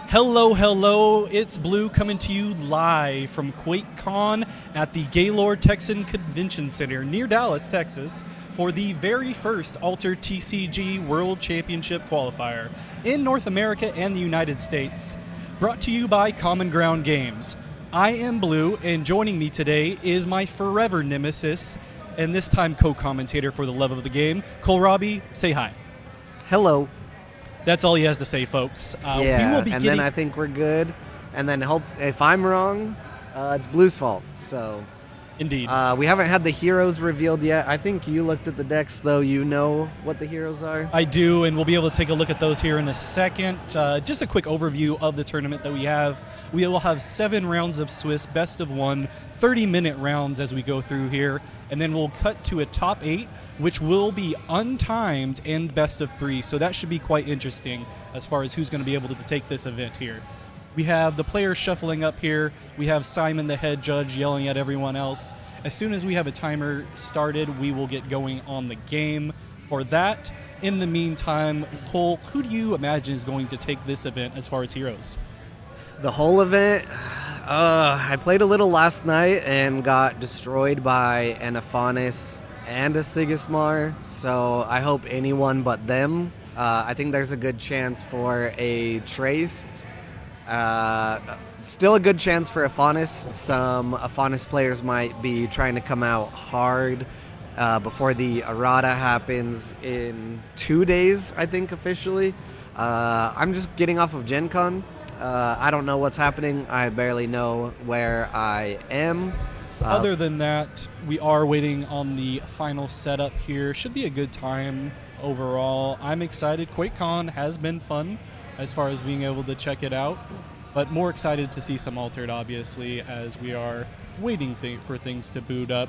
Hello, hello. It's Blue coming to you live from QuakeCon at the Gaylord Texan Convention Center near Dallas, Texas, for the very first Altered TCG World Championship Qualifier in North America and the United States. Brought to you by Common Ground Games. I am Blue, and joining me today is my forever nemesis, and this time co-commentator for the love of the game, Cole Robbie. Say hi. Hello. That's all he has to say, folks. Then I think we're good. And then if I'm wrong, it's Blue's fault. So, Indeed. We haven't had the heroes revealed yet. I think you looked at the decks, though. You know what the heroes are. I do, and we'll be able to take a look at those here in a second. Just a quick overview of the tournament that we have. We will have 7 rounds of Swiss, best of 1, 30-minute rounds as we go through here, and then we'll cut to a top 8, which will be untimed and best of 3. So that should be quite interesting as far as who's going to be able to take this event here. We have the players shuffling up here. We have Simon, the head judge, yelling at everyone else. As soon as we have a timer started, we will get going on the game. For that, in the meantime, Cole, who do you imagine is going to take this event as far as heroes? The whole event? I played a little last night and got destroyed by an Aphanis and a Sigismar, so I hope anyone but them. I think there's a good chance for a Traced. Still a good chance for Aphanis. Some Aphanis players might be trying to come out hard before the errata happens in 2 days, I think, officially. I'm just getting off of Gen Con. I don't know what's happening. I barely know where I am. Other than that, we are waiting on the final setup here. Should be a good time overall. I'm excited. QuakeCon has been fun as far as being able to check it out, but more excited to see some Altered, obviously, as we are waiting for things to boot up.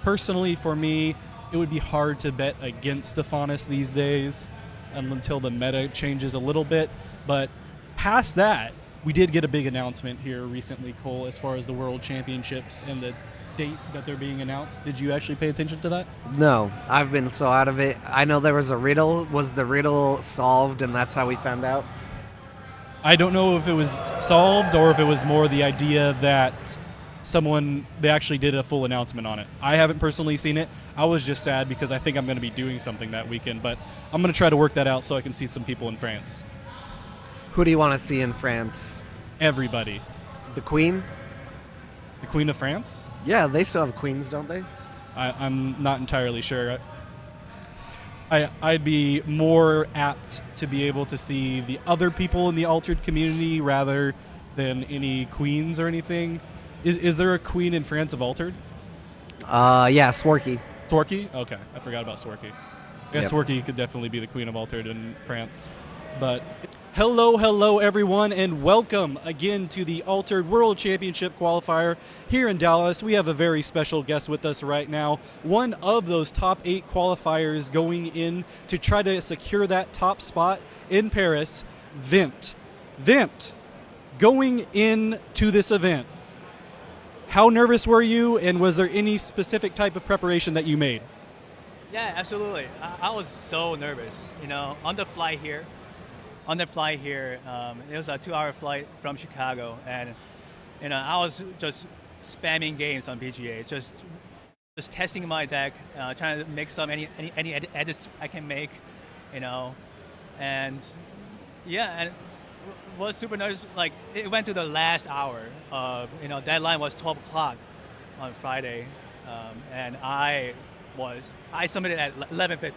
Personally, for me, it would be hard to bet against Aphanis these days until the meta changes a little bit, but past that, we did get a big announcement here recently, Cole, as far as the World Championships and the date that they're being announced. Did you actually pay attention to that? No, I've been so out of it. I know there was a riddle. Was the riddle solved and that's how we found out? I don't know if it was solved or if it was more the idea that they actually did a full announcement on it. I haven't personally seen it. I was just sad because I think I'm going to be doing something that weekend, but I'm going to try to work that out so I can see some people in France. Who do you want to see in France? Everybody. The Queen? The Queen of France? Yeah, they still have queens, don't they? I'm not entirely sure. I'd be more apt to be able to see the other people in the Altered community rather than any queens or anything. Is there a queen in France of Altered? Yeah, Swarky. Swarky? Okay, I forgot about Swarky. Yeah, Yep. Swarky could definitely be the queen of Altered in France. But hello, everyone, and welcome again to the Altered World Championship Qualifier here in Dallas. We have a very special guest with us right now, one of those top 8 qualifiers going in to try to secure that top spot in Paris, Vint. Vint, going into this event, how nervous were you, and was there any specific type of preparation that you made? Yeah, absolutely. I was so nervous, on the flight here. It was a 2-hour flight from Chicago, and I was just spamming games on PGA, just testing my deck, trying to make any edits I can make, and yeah, and it was super nervous. Like, it went to the last hour of, deadline was 12 o'clock on Friday, and I submitted at 11:50.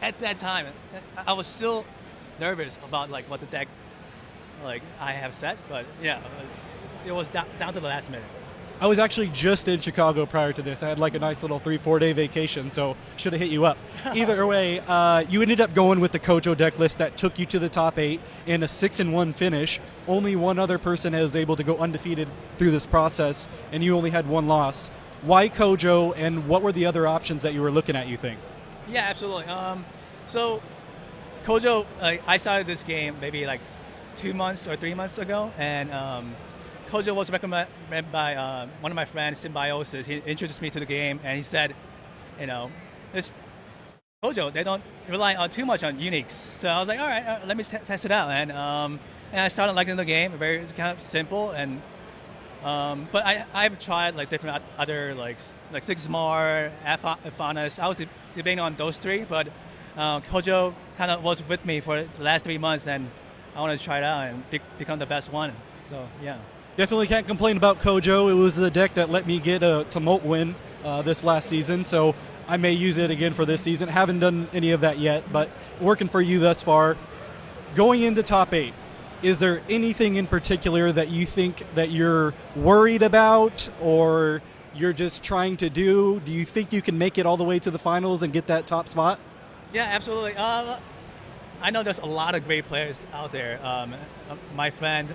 At that time, I was still nervous about what the deck I have set, but yeah, it was down to the last minute. I was actually just in Chicago prior to this. I had a nice little 3-4 day vacation, so should have hit you up. Either way, you ended up going with the Kojo deck list that took you to the top 8 and a 6-1 finish. Only one other person was able to go undefeated through this process, and you only had 1 loss. Why Kojo, and what were the other options that you were looking at, you think? Yeah, absolutely. So Kojo, I started this game maybe 2 months or 3 months ago, and Kojo was recommended by one of my friends, Symbiosis. He introduced me to the game, and he said, this Kojo, they don't rely too much on Unix. So I was like, all right, let me test it out. And and I started liking the game. Very kind of simple, and but I've tried like different other like Sigmar, Faunus. I was debating on those three, but Kojo kind of was with me for the last 3 months, and I want to try it out and become the best one. So yeah. Definitely can't complain about Kojo. It was the deck that let me get a Tumult win this last season, so I may use it again for this season. Haven't done any of that yet, but working for you thus far. Going into top 8, is there anything in particular that you think that you're worried about or you're just trying to do? Do you think you can make it all the way to the finals and get that top spot? Yeah, absolutely. I know there's a lot of great players out there. My friend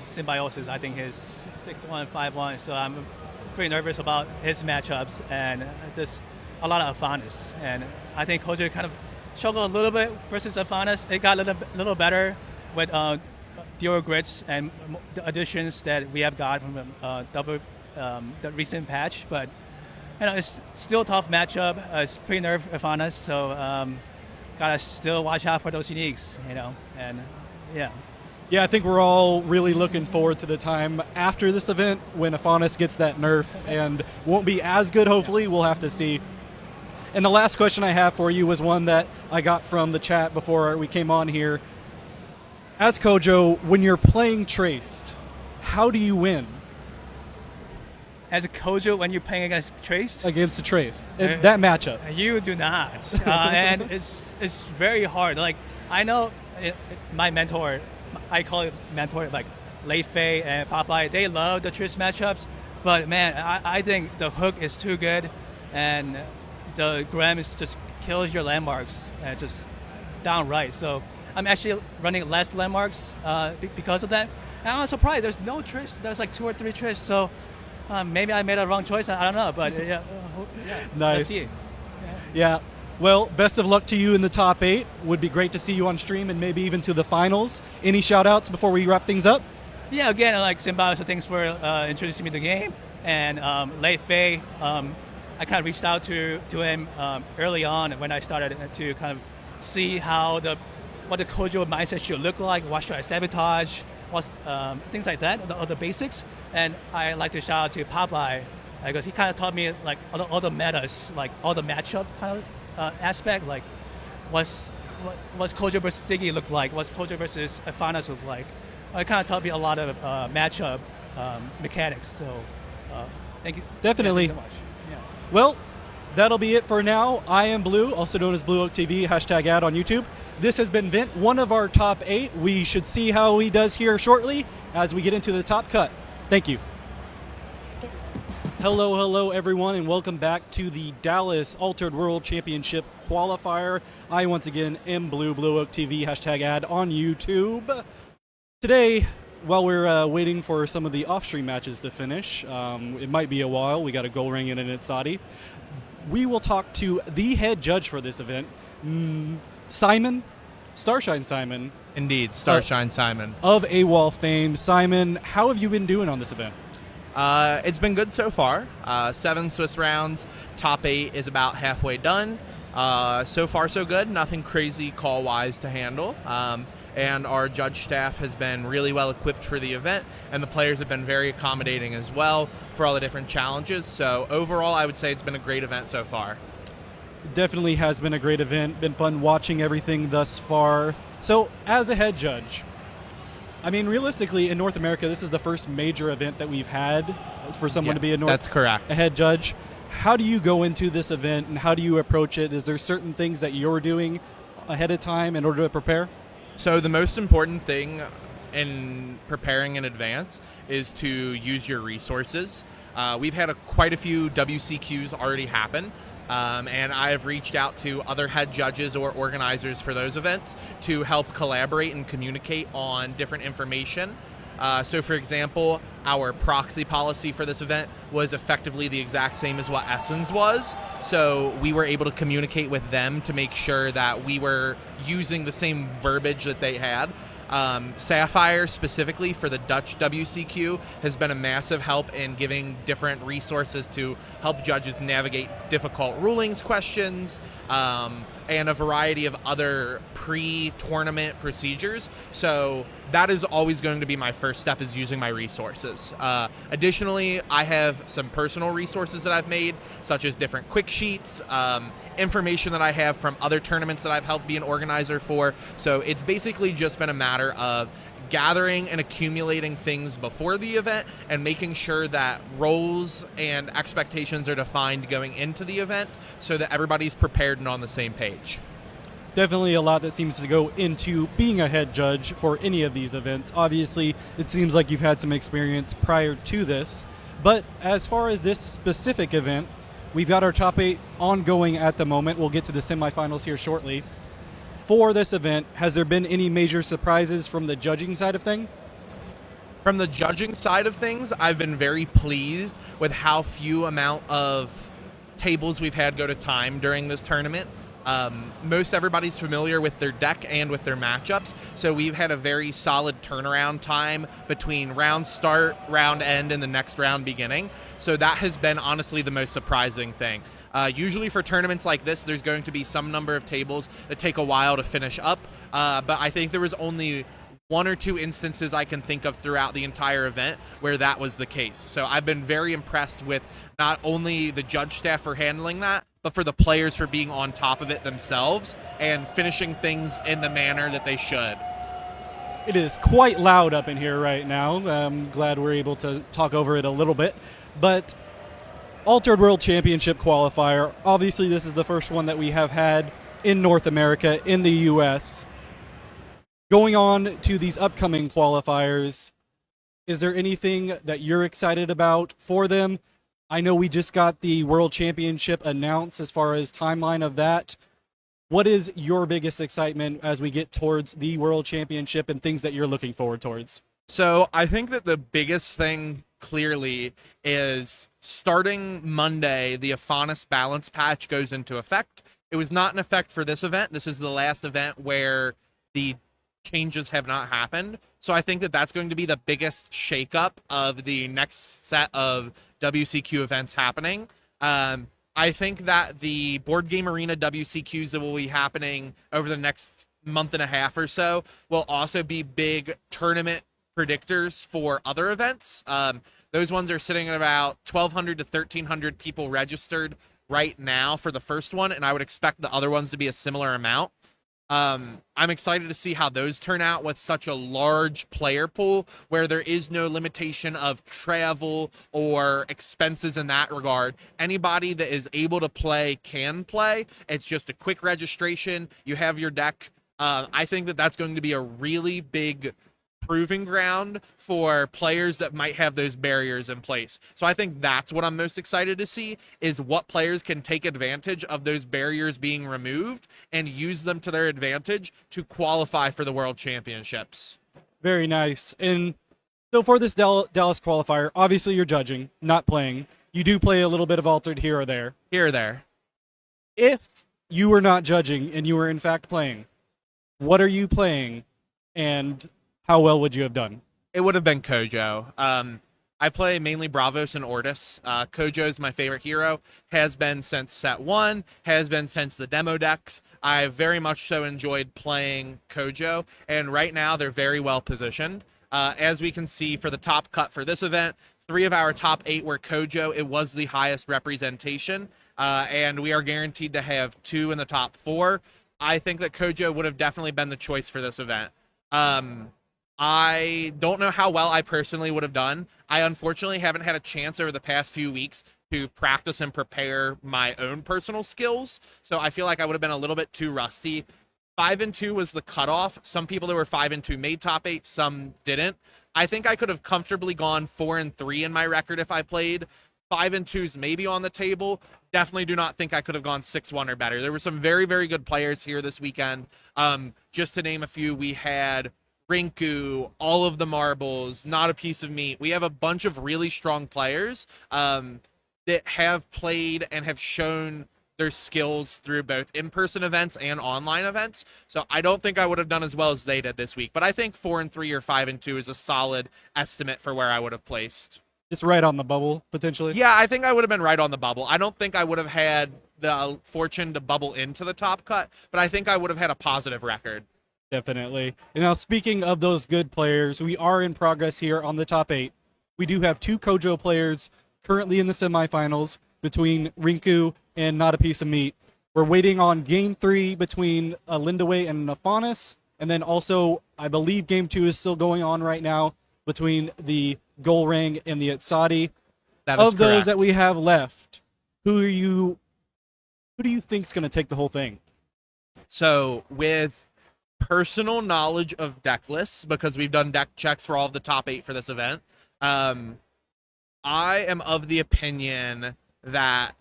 Symbiosis, I think he's 6-1, 5-1, so I'm pretty nervous about his matchups, and just a lot of Afanis. And I think Kojo kind of struggled a little bit versus Afanis. It got a little better with Dual Grits and the additions that we have got from the recent patch, but it's still a tough matchup. It's pretty nerve Afanis, so gotta still watch out for those uniques, and yeah. Yeah, I think we're all really looking forward to the time after this event when Afanis gets that nerf and won't be as good, hopefully. We'll have to see. And the last question I have for you was one that I got from the chat before we came on here. As Kojo, when you're playing Traced, how do you win? As a Kojo, when you're playing against Traced? Against the Traced, that matchup. You do not. And it's very hard. Like, I know my mentor, I call it mentor, like Lei Fei and Popeye, they love the Traced matchups, but man, I think the hook is too good, and the Grams just kills your landmarks, just downright. So I'm actually running less landmarks because of that. And I was surprised. There's no Trish. There's like 2 or 3 Trish. So maybe I made a wrong choice. I don't know. But yeah. Nice. Let's see. Yeah. Well, best of luck to you in the top 8. Would be great to see you on stream and maybe even to the finals. Any shout outs before we wrap things up? Yeah, again, like Symbiosis, thanks for introducing me to the game. And Lei Fei, I kind of reached out to him early on when I started to kind of see how what the Kojo mindset should look like, what should I sabotage, things like that, the basics. And I like to shout out to Popeye because he kind of taught me like all the metas, like all the matchup kind of aspect, like what's Kojo versus Siggy look like, what's Kojo versus Afanas look like. It kind of taught me a lot of matchup mechanics. So thank you. Definitely. Thank you so much. Yeah. Well, that'll be it for now. I am Blue, also known as Blue Oak TV, #ad on YouTube. This has been Vint, one of our top 8. We should see how he does here shortly as we get into the top cut. Thank you. Hello, everyone, and welcome back to the Dallas Altered World Championship Qualifier. I, once again, am Blue Oak TV, #ad on YouTube. Today, while we're waiting for some of the off-stream matches to finish, it might be a while. We got a goal ring in it at Saudi. We will talk to the head judge for this event, Simon, Starshine Simon. Indeed, Starshine Simon. Of AWOL fame. Simon, how have you been doing on this event? It's been good so far. 7 Swiss rounds, top 8 is about halfway done. So far so good, nothing crazy call-wise to handle. And our judge staff has been really well equipped for the event, and the players have been very accommodating as well for all the different challenges. So overall, I would say it's been a great event so far. Definitely has been a great event. Been fun watching everything thus far. So, as a head judge, I mean, realistically, in North America, this is the first major event that we've had for someone to be that's correct. A head judge. How do you go into this event, and how do you approach it? Is there certain things that you're doing ahead of time in order to prepare? So the most important thing in preparing in advance is to use your resources. We've had quite a few WCQs already happen. And I have reached out to other head judges or organizers for those events to help collaborate and communicate on different information. So, for example, our proxy policy for this event was effectively the exact same as what Essence was. So we were able to communicate with them to make sure that we were using the same verbiage that they had. Sapphire, specifically for the Dutch WCQ, has been a massive help in giving different resources to help judges navigate difficult rulings questions, and a variety of other pre-tournament procedures. So that is always going to be my first step, is using my resources. Additionally, I have some personal resources that I've made, such as different quick sheets, information that I have from other tournaments that I've helped be an organizer for. So it's basically just been a matter of gathering and accumulating things before the event and making sure that roles and expectations are defined going into the event so that everybody's prepared and on the same page. Definitely a lot that seems to go into being a head judge for any of these events. Obviously, it seems like you've had some experience prior to this, but as far as this specific event, we've got our top 8 ongoing at the moment. We'll get to the semifinals here shortly. For this event, has there been any major surprises from the judging side of things? From the judging side of things, I've been very pleased with how few amount of tables we've had go to time during this tournament. Most everybody's familiar with their deck and with their matchups, so we've had a very solid turnaround time between round start, round end, and the next round beginning. So that has been honestly the most surprising thing. Usually for tournaments like this, there's going to be some number of tables that take a while to finish up, but I think there was only 1 or 2 instances I can think of throughout the entire event where that was the case. So I've been very impressed with not only the judge staff for handling that, but for the players for being on top of it themselves and finishing things in the manner that they should. It is quite loud up in here right now. I'm glad we're able to talk over it a little bit. But Altered World Championship Qualifier, obviously this is the first one that we have had in North America, in the U.S. Going on to these upcoming qualifiers, is there anything that you're excited about for them? I know we just got the World Championship announced as far as timeline of that. What is your biggest excitement as we get towards the World Championship and things that you're looking forward towards? So I think that the biggest thing clearly is starting Monday, the Afanis balance patch goes into effect. It was not in effect for this event. This is the last event where the changes have not happened. So I think that that's going to be the biggest shakeup of the next set of WCQ events happening. I think that the Board Game Arena WCQs that will be happening over the next month and a half or so will also be big tournament predictors for other events. Those ones are sitting at about 1,200 to 1,300 people registered right now for the first one, and I would expect the other ones to be a similar amount. I'm excited to see how those turn out with such a large player pool where there is no limitation of travel or expenses in that regard. Anybody that is able to play can play. It's just a quick registration. You have your deck. I think that that's going to be a really big proving ground for players that might have those barriers in place. So I think that's what I'm most excited to see, is what players can take advantage of those barriers being removed and use them to their advantage to qualify for the World Championships. Very nice. And so for this Dallas qualifier, obviously you're judging, not playing. You do play a little bit of Altered here or there. Here or there. If you were not judging and you were in fact playing, what are you playing and how well would you have done? It would have been Kojo. I play mainly Bravos and Ortis. Kojo is my favorite hero. Has been since set 1. Has been since the demo decks. I very much so enjoyed playing Kojo. And right now, they're very well positioned. As we can see for the top cut for this event, 3 of our top 8 were Kojo. It was the highest representation. And we are guaranteed to have 2 in the top 4. I think that Kojo would have definitely been the choice for this event. I don't know how well I personally would have done. I unfortunately haven't had a chance over the past few weeks to practice and prepare my own personal skills, so I feel like I would have been a little bit too rusty. 5-2 was the cutoff. Some people that were 5-2 made top 8, some didn't. I think I could have comfortably gone 4-3 in my record if I played. 5-2s maybe on the table. Definitely do not think I could have gone 6-1 or better. There were some very, very good players here this weekend. Just to name a few, we had Rinku, all of the marbles, not a piece of meat. We have a bunch of really strong players that have played and have shown their skills through both in-person events and online events. So I don't think I would have done as well as they did this week. But I think 4-3 or 5-2 is a solid estimate for where I would have placed. Just right on the bubble, potentially? Yeah, I think I would have been right on the bubble. I don't think I would have had the fortune to bubble into the top cut, but I think I would have had a positive record. Definitely. And now, speaking of those good players, we are in progress here on the top 8. We do have 2 Kojo players currently in the semifinals between Rinku and Not a Piece of Meat. We're waiting on Game 3 between Lindaway and Nafanis, and then also, I believe Game 2 is still going on right now between the Golrang and the Atsadi. That is of those correct. that we have left, who do you think is going to take the whole thing? So with personal knowledge of deck lists, because we've done deck checks for all of the top 8 for this event, I am of the opinion that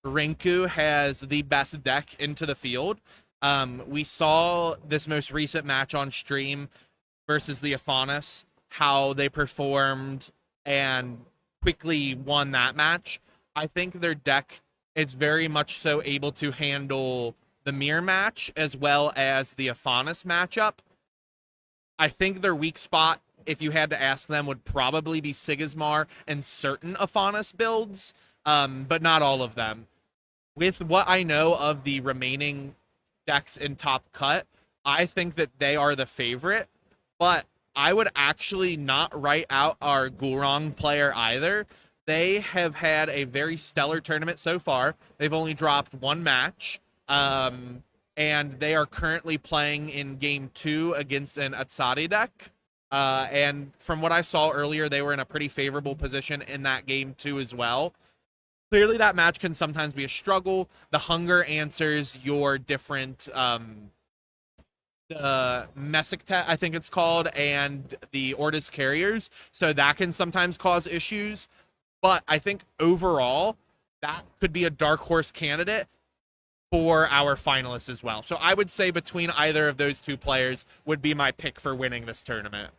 Rinku has the best deck into the field. We saw this most recent match on stream versus the Afanis, how they performed and quickly won that match. I think their deck is very much so able to handle the mirror match as well as the Afanis matchup. I think their weak spot, if you had to ask them, would probably be Sigismar and certain Afanis builds, but not all of them. With what I know of the remaining decks in top cut, I think that they are the favorite, but I would actually not write out our Gulrang player either. They have had a very stellar tournament so far. They've only dropped 1 match, and they are currently playing in Game 2 against an Atsadi deck. And from what I saw earlier, they were in a pretty favorable position in that Game 2 as well. Clearly, that match can sometimes be a struggle. The hunger answers your different the Mesiktet, I think it's called, and the Ortis carriers. So that can sometimes cause issues. But I think overall, that could be a dark horse candidate for our finalists as well. So I would say between either of those 2 players would be my pick for winning this tournament.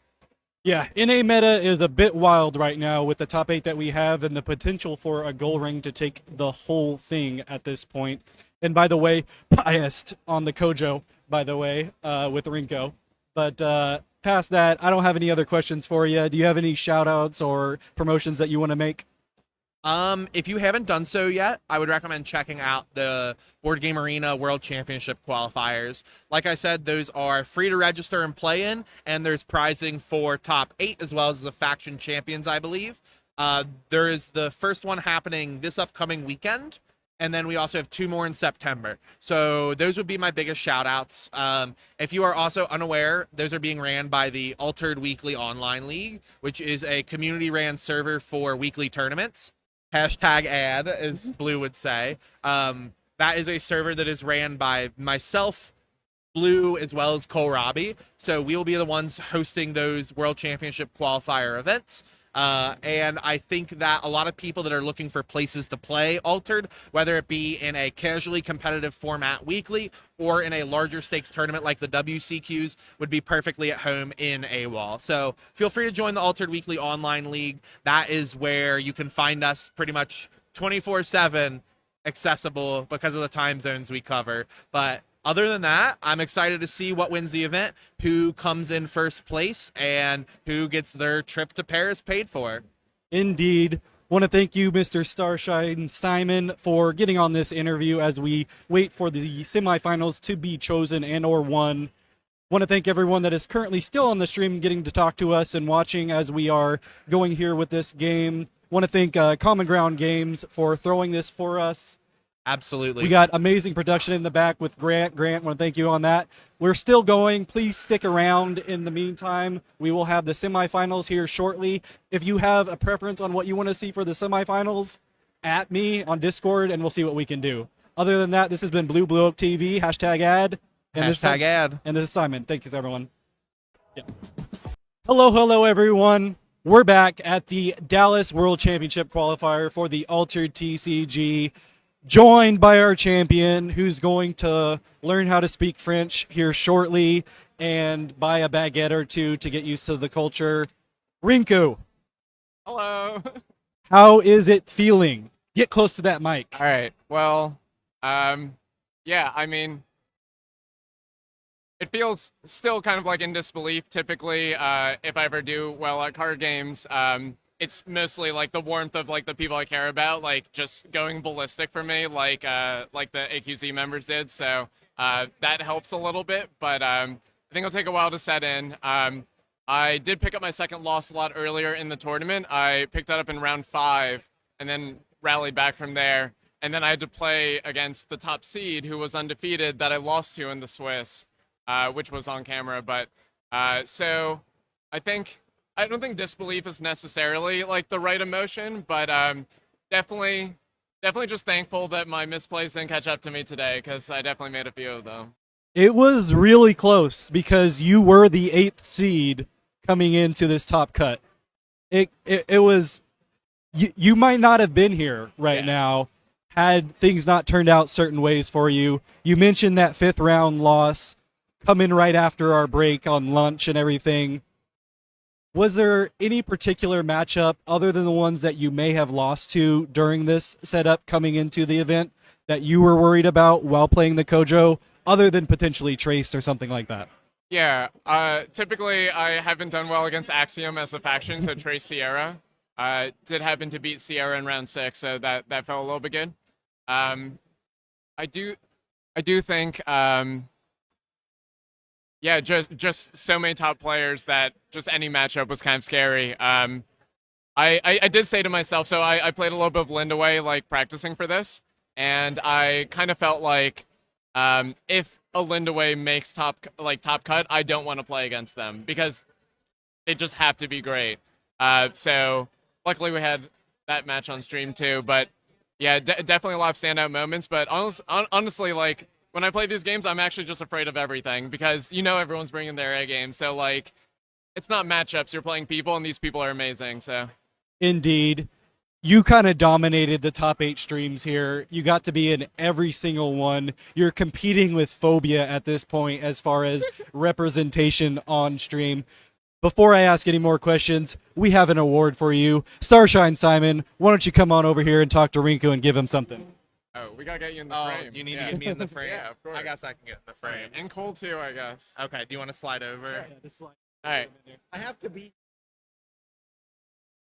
Yeah, NA meta is a bit wild right now with the top 8 that we have and the potential for a Golrang to take the whole thing at this point. And by the way, biased on the Kojo, by the way, with Rinko. But past that, I don't have any other questions for you. Do you have any shout-outs or promotions that you want to make? If you haven't done so yet, I would recommend checking out the Board Game Arena World Championship qualifiers. Like I said, those are free to register and play in, and there's prizing for top 8 as well as the faction champions, I believe. There is the first one happening this upcoming weekend, and then we also have 2 more in September. So those would be my biggest shout-outs. If you are also unaware, those are being ran by the Altered Weekly Online League, which is a community-ran server for weekly tournaments. #ad, as Blue would say. That is a server that is ran by myself, Blue, as well as Kohlrabi. So we will be the ones hosting those World Championship qualifier events. And I think that a lot of people that are looking for places to play Altered, whether it be in a casually competitive format weekly or in a larger stakes tournament like the WCQs, would be perfectly at home in AWOL. So feel free to join the Altered Weekly Online League. That is where you can find us pretty much 24/7 accessible because of the time zones we cover. But other than that, I'm excited to see what wins the event, who comes in first place, and who gets their trip to Paris paid for. Indeed. Want to thank you, Mr. Starshine Simon, for getting on this interview as we wait for the semifinals to be chosen and or won. Want to thank everyone that is currently still on the stream getting to talk to us and watching as we are going here with this game. Want to thank Common Ground Games for throwing this for us. Absolutely. We got amazing production in the back with Grant. Grant, want to thank you on that. We're still going. Please stick around in the meantime. We will have the semifinals here shortly. If you have a preference on what you want to see for the semifinals, at me on Discord, and we'll see what we can do. Other than that, this has been Blue Oak TV, #ad. And #ad. And this is Simon. Thank you, everyone. Yeah. Hello, everyone. We're back at the Dallas World Championship qualifier for the Altered TCG. Joined by our champion, who's going to learn how to speak French here shortly and buy a baguette or 2 to get used to the culture. Rinku, Hello. how is it feeling? Get close to that mic. All right. Well, yeah, I mean, it feels still kind of like in disbelief typically if I ever do well at card games. it's mostly like the warmth of like the people I care about, like just going ballistic for me, like the AQZ members did. So that helps a little bit, but I think it'll take a while to set in. I did pick up my second loss a lot earlier in the tournament. I picked that up in round 5 and then rallied back from there. And then I had to play against the top seed who was undefeated that I lost to in the Swiss, which was on camera. But so I don't think disbelief is necessarily like the right emotion, but definitely just thankful that my misplays didn't catch up to me today, because I definitely made a few of them. It was really close because you were the 8th seed coming into this top cut. It was you might not have been here right now had things not turned out certain ways for you. You mentioned that 5th round loss coming right after our break on lunch and everything. Was there any particular matchup other than the ones that you may have lost to during this setup coming into the event that you were worried about while playing the Kojo, other than potentially Traced or something like that? Yeah, typically I haven't done well against Axiom as a faction, so Trace Sierra. Did happen to beat Sierra in round 6, so that felt a little bit good. I do think just so many top players that just any matchup was kind of scary. I did say to myself, so I played a little bit of Lindaway, like practicing for this, and I kind of felt like if a Lindaway makes top cut, I don't want to play against them because they just have to be great. So luckily we had that match on stream too, but yeah, definitely a lot of standout moments. But honestly, like when I play these games, I'm actually just afraid of everything because everyone's bringing their A game. So like, it's not matchups. You're playing people, and these people are amazing. So indeed. You kind of dominated the top 8 streams here. You got to be in every single one. You're competing with Phobia at this point as far as representation on stream. Before I ask any more questions, we have an award for you. Starshine Simon, why don't you come on over here and talk to Rinku and give him something? Oh, we gotta get you in the frame. You need to get me in the frame? Yeah, of course. I guess I can get in the frame. And Cole too, I guess. Okay, do you want to slide over? All right. I have to be.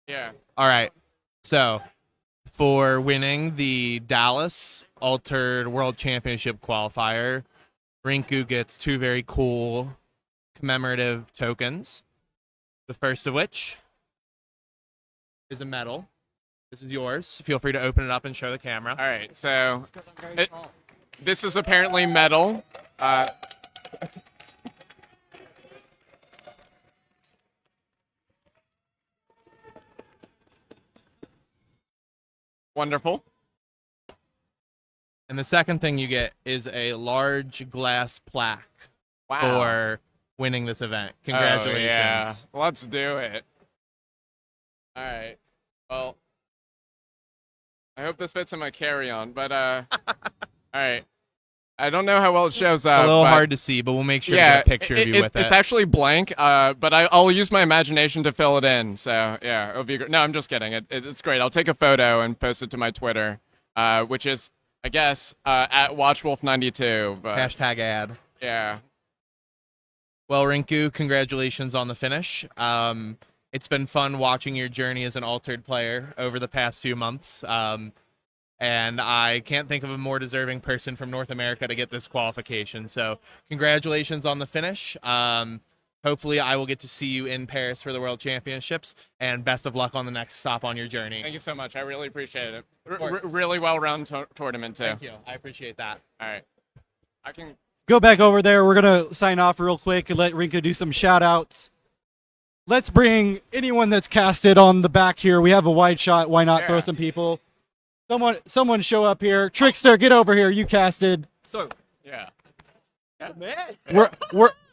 Yeah. All right. So, for winning the Dallas Altered World Championship qualifier, Rinku gets 2 very cool commemorative tokens. The first of which is a medal. This is yours. Feel free to open it up and show the camera. All right. So, this is apparently metal. Wonderful. And the second thing you get is a large glass plaque Wow. for winning this event. Congratulations. Oh, yeah. Let's do it. All right. Well, I hope this fits in my carry-on, but all right. I don't know how well it shows up. A little but hard to see, but we'll make sure to get a picture of you with it. It's actually blank, but I'll use my imagination to fill it in. So yeah, it'll be great. No, I'm just kidding. It's great. I'll take a photo and post it to my Twitter, which is, I guess, at WatchWolf92. But Hashtag ad. yeah. Well, Rinku, congratulations on the finish. It's been fun watching your journey as an Altered player over the past few months. And I can't think of a more deserving person from North America to get this qualification. So congratulations on the finish. Hopefully I will get to see you in Paris for the World Championships, and best of luck on the next stop on your journey. Thank you so much. I really appreciate it. Really well-run tournament, too. Thank you. I appreciate that. All right. I can Go back over there. We're going to sign off real quick and let Rinku do some shout-outs. Let's bring anyone that's casted on the back here. We have a wide shot. Why not throw some people? Someone show up here. Trickster, get over here. You casted. So, yeah.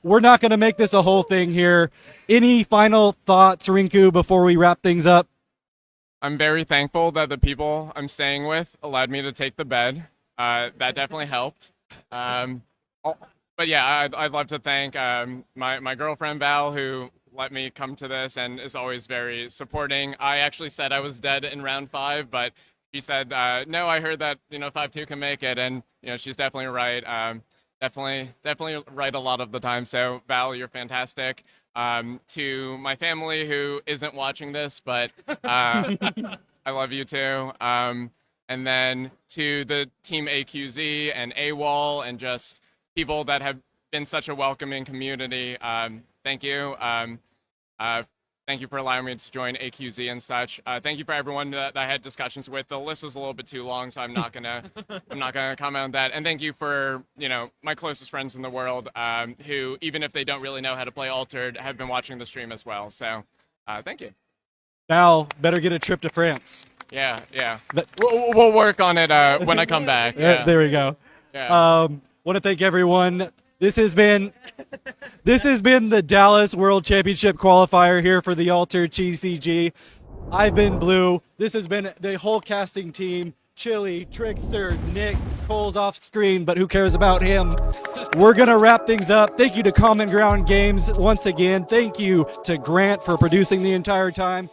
We're not going to make this a whole thing here. Any final thoughts, Rinku, before we wrap things up? I'm very thankful that the people I'm staying with allowed me to take the bed. That definitely helped. But yeah, I'd love to thank my girlfriend Val, who let me come to this and is always very supporting. I actually said I was dead in round 5, but she said, no, I heard that 5-2 can make it, and she's definitely right. Definitely right a lot of the time. So Val, you're fantastic. To my family who isn't watching this, but I love you too. And then to the team AQZ and AWOL and just people that have been such a welcoming community. Thank you. Thank you for allowing me to join AQZ and such. Thank you for everyone that I had discussions with. The list is a little bit too long, so I'm not gonna comment on that. And thank you for my closest friends in the world, who even if they don't really know how to play Altered, have been watching the stream as well. So thank you. Now, better get a trip to France. Yeah. We'll work on it when I come back. Yeah. There we go. Yeah. Want to thank everyone. This has been the Dallas World Championship qualifier here for the Altered GCG. I've been Blue. This has been the whole casting team. Chili, Trickster, Nick, Cole's off screen, but who cares about him? We're going to wrap things up. Thank you to Common Ground Games once again. Thank you to Grant for producing the entire time.